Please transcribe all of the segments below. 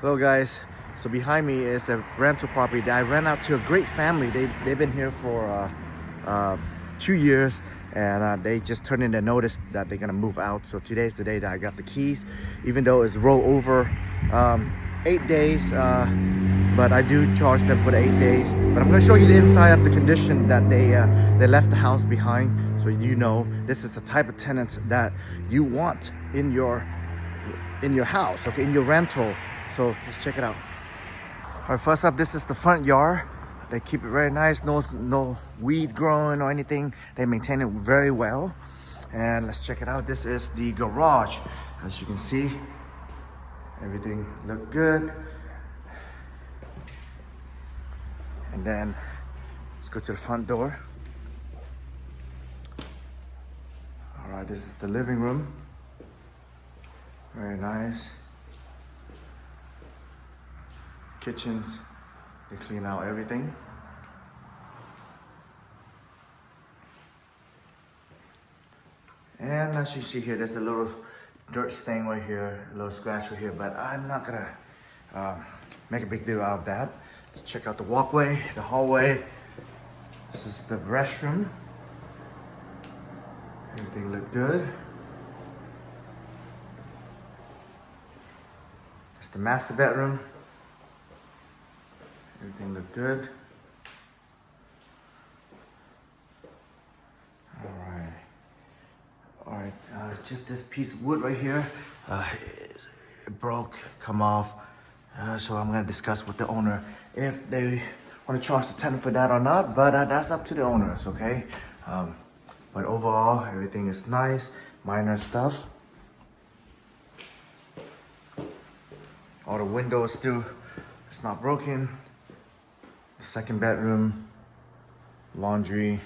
Hello guys, so behind me is a rental property that I rent out to a great family. They've been here for 2 years, and they just turned in their notice that they're gonna move out. So today's the day that I got the keys, even though it's roll over 8 days, but I do charge them for the 8 days. But I'm gonna show you the inside of the condition that they left the house behind, so you know this is the type of tenants that you want in your house, okay, in your rental. So let's check it out. All right, first up, this is the front yard. They keep it very nice, no weed growing or anything. They maintain it very well. And let's check it out. This is the garage. As you can see, everything look good. And then let's go to the front door. All right, this is the living room. Very nice. Kitchens, they clean out everything. And as you see here, there's a little dirt stain right here, a little scratch right here, but I'm not gonna make a big deal out of that. Let's check out the walkway, the hallway. This is the restroom. Everything look good. It's the master bedroom. Everything look good. All right, just this piece of wood right here, it broke, come off. So I'm gonna discuss with the owner if they want to charge the tenant for that or not, but that's up to the owners, okay? But overall, everything is nice, minor stuff. All the windows still, it's not broken. Second bedroom, laundry.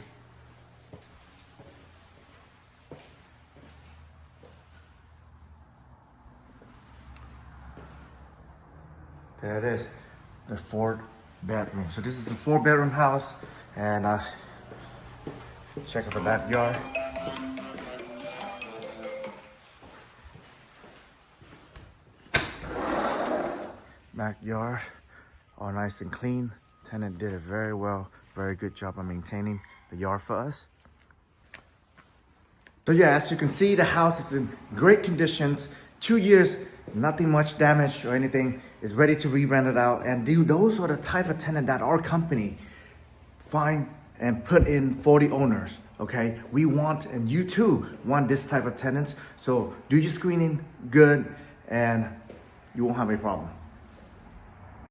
There it is, the 4th bedroom. So this is a 4-bedroom house, and check out the backyard. Backyard, all nice and clean. Tenant did it very well, very good job on maintaining the yard for us. So yeah, as you can see, the house is in great conditions. 2 years, nothing much damage or anything. Is ready to re-rent it out. And those are the type of tenant that our company find and put in for the owners, okay? We want, and you too want this type of tenants. So do your screening good and you won't have any problem.